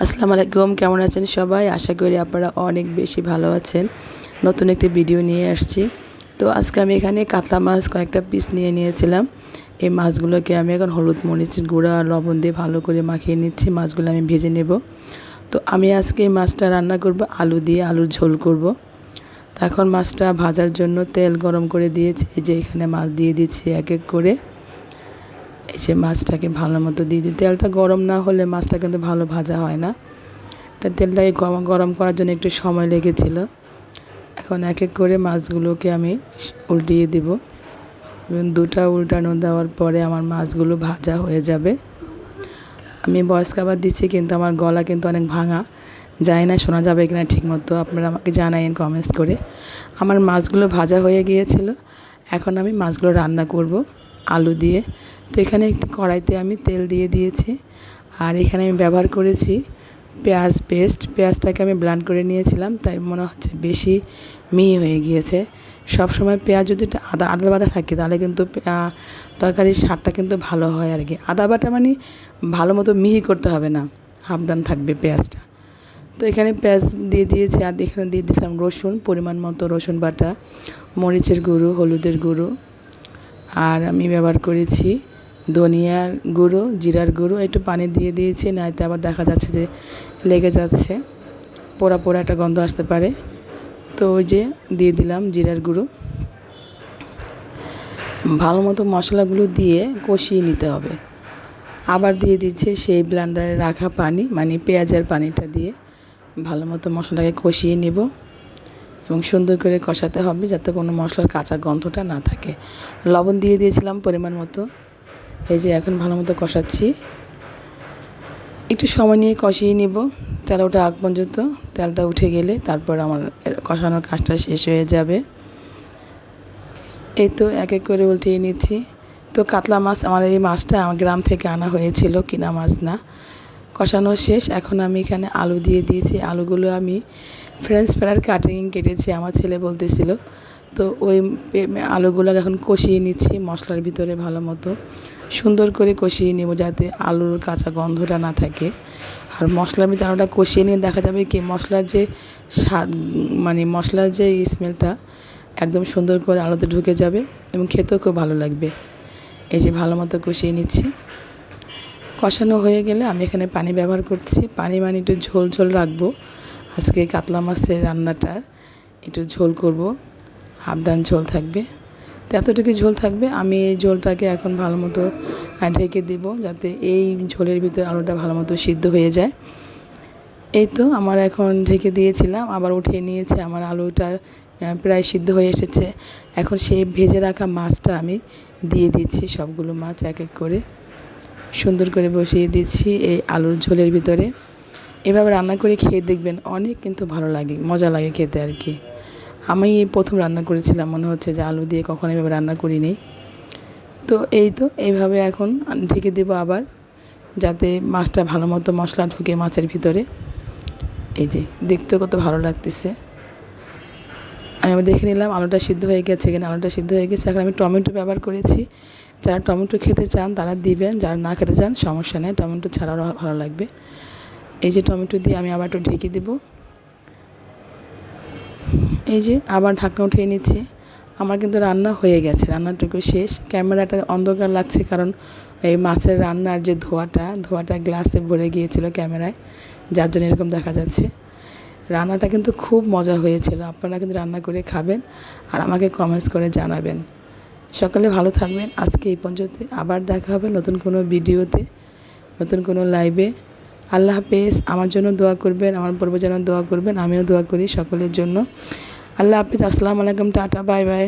আসসালামু আলাইকুম, কেমন আছেন সবাই? আশা করি আপনারা অনেক বেশি ভালো আছেন। নতুন একটি ভিডিও নিয়ে আসছি। তো আজকে আমি এখানে কাতলা মাছ কয়েকটা পিস নিয়েছিলাম। এই মাছগুলোকে আমি এখন হলুদ মরিচের গুঁড়া আর লবণ দিয়ে ভালো করে মাখিয়ে নিচ্ছি। মাছগুলো আমি ভেজে নেব। তো আমি আজকে এই মাছটা রান্না করব আলু দিয়ে, আলুর ঝোল করব। তো এখন মাছটা ভাজার জন্য তেল গরম করে দিয়েছি। এই যে এখানে মাছ দিয়ে দিচ্ছি এক এক করে। এই যে মাছটাকে ভালো মতো দিয়ে দিই। তেলটা গরম না হলে মাছটা কিন্তু ভালো ভাজা হয় না। তাই তেলটাকে গরম করার জন্য একটু সময় লেগেছিল। এখন এক এক করে মাছগুলোকে আমি উল্টিয়ে দেব এবং দুটা উল্টানো দেওয়ার পরে আমার মাছগুলো ভাজা হয়ে যাবে। আমি ভয়েস কভার দিচ্ছি কিন্তু আমার গলা কিন্তু অনেক ভাঙা, জানি না শোনা যাবে কিনা ঠিকমতো। আপনারা আমাকে জানাবেন কমেন্টস করে। আমার মাছগুলো ভাজা হয়ে গিয়েছিল। এখন আমি মাছগুলো রান্না করব আলু দিয়ে। তো এখানে একটি কড়াইতে আমি তেল দিয়ে দিয়েছি, আর এখানে আমি ব্যবহার করেছি পেঁয়াজ পেস্ট। পেঁয়াজটাকে আমি ব্লেন্ড করে নিয়েছিলাম, তাই মনে হচ্ছে বেশি মিহি হয়ে গিয়েছে। সব সময় পেঁয়াজ যদি আদা বাটা থাকে তাহলে কিন্তু তরকারির স্বাদটা কিন্তু ভালো হয় আর কি। আদা বাটা মানে ভালো মতো মিহি করতে হবে না, হাফ ডান থাকবে পেঁয়াজটা। তো এখানে পেঁয়াজ দিয়ে দিয়েছি, আর এখানে দিয়ে দিয়েছিলাম রসুন, পরিমাণ মতো রসুন বাটা, মরিচের গুঁড়ো, হলুদের গুঁড়ো, আর আমি ব্যবহার করেছি ধনিয়ার গুঁড়ো, জিরার গুঁড়ো। একটু পানি দিয়ে দিয়েছি, নয়তো আবার দেখা যাচ্ছে যে লেগে যাচ্ছে, পোড়া পোড়া একটা গন্ধ আসতে পারে। তো ওই যে দিয়ে দিলাম জিরার গুঁড়ো। ভালো মতো মশলাগুলো দিয়ে কষিয়ে নিতে হবে। আবার দিয়ে দিচ্ছে সেই ব্লেন্ডারে রাখা পানি, মানে পেঁয়াজের পানিটা দিয়ে ভালো মতো মশলাকে কষিয়ে নেব এবং সুন্দর করে কষাতে হবে যাতে কোনো মশলার কাঁচা গন্ধটা না থাকে। লবণ দিয়ে দিয়েছিলাম পরিমাণ মতো। এই যে এখন ভালো মতো কষাচ্ছি, একটু সময় নিয়ে কষিয়ে নিব। তেল ওঠা আগ পর্যন্ত, তেলটা উঠে গেলে তারপর আমার কষানোর কাজটা শেষ হয়ে যাবে। এই তো এক এক করে উল্টিয়ে নিচ্ছি। তো কাতলা মাছ, আমার এই মাছটা আমার গ্রাম থেকে আনা হয়েছিল, কিনা মাছ না। কষানো শেষ। এখন আমি এখানে আলু দিয়ে দিয়েছি। আলুগুলো আমি ফ্রেঞ্চ ফ্রাইয়ের কাটিং কেটেছি, আমার ছেলে বলতেছিল। তো ওই আলুগুলো এখন কষিয়ে নিচ্ছি মশলার ভিতরে, ভালো মতো সুন্দর করে কষিয়ে নেব যাতে আলুর কাঁচা গন্ধটা না থাকে। আর মশলার ভিতরে আলুটা কষিয়ে নিয়ে দেখা যাবে কি মশলার যে স্বাদ, মানে মশলার যে স্মেলটা একদম সুন্দর করে আলুতে ঢুকে যাবে এবং খেতেও খুব ভালো লাগবে। এই যে ভালো মতো কষিয়ে নিচ্ছি। কষানো হয়ে গেলে আমি এখানে পানি ব্যবহার করছি। পানি মানে একটু ঝোল ঝোল রাখবো। আজকে কাতলা মাছের রান্নাটার একটু ঝোল করব, হাফ ডান ঝোল থাকবে। তো এতটুকু ঝোল থাকবে। আমি এই ঝোলটাকে এখন ভালো মতো ঢেকে দেব যাতে এই ঝোলের ভিতরে আলুটা ভালো মতো সিদ্ধ হয়ে যায়। এই তো আমার এখন ঢেকে দিয়েছিলাম, আবার উঠিয়ে নিয়েছি। আমার আলুটা প্রায় সিদ্ধ হয়ে এসেছে। এখন সেই ভেজে রাখা মাছটা আমি দিয়ে দিচ্ছি, সবগুলো মাছ এক এক করে সুন্দর করে বসিয়ে দিচ্ছি এই আলুর ঝোলের ভিতরে। এভাবে রান্না করে খেয়ে দেখবেন, অনেক কিন্তু ভালো লাগে, মজা লাগে খেতে আর কি। আমি এই প্রথম রান্না করেছিলাম, মনে হচ্ছে যে আলু দিয়ে কখনো এভাবে রান্না করিনি। তো এই তো এইভাবে এখন ঢেকে দেবো আবার, যাতে মাছটা ভালো মতো মশলা ঢুকে মাছের ভিতরে। এই যে দেখতেও কত ভালো লাগতেছে। আমি আবার দেখে নিলাম আলুটা সিদ্ধ হয়ে গেছে কিনা। আলুটা সিদ্ধ হয়ে গেছে। এখন আমি টমেটো ব্যবহার করেছি। যারা টমেটো খেতে চান তারা দিবেন, যারা না খেতে চান সমস্যা নেই, টমেটো ছাড়াও ভালো লাগবে। এই যে টমেটো দিয়ে আমি আবার একটু ঢেকে দেবো। এই যে আবার ঢাকনা উঠিয়ে নিচ্ছি। আমার কিন্তু রান্না হয়ে গেছে, রান্নাটুকু শেষ। ক্যামেরাটা অন্ধকার লাগছে কারণ এই মাছের রান্নার যে ধোঁয়াটা গ্লাসে ভরে গিয়েছিল ক্যামেরায়, যার জন্য এরকম দেখা যাচ্ছে। রান্নাটা কিন্তু খুব মজা হয়েছিল। আপনারা কিন্তু রান্না করে খাবেন আর আমাকে কমেন্টস করে জানাবেন। সকালে ভালো থাকবেন। আজকে এই পর্যন্ত, আবার দেখা হবে নতুন কোনো ভিডিওতে, নতুন কোনো লাইভে। আল্লাহ হাফেজ। আমার জন্য দোয়া করবেন, আমার পরিবার জন্য দোয়া করবেন, আমিও দোয়া করি সকলের জন্য। আল্লাহ হাফেজ। আসসালামু আলাইকুম, টাটা, বাই বাই।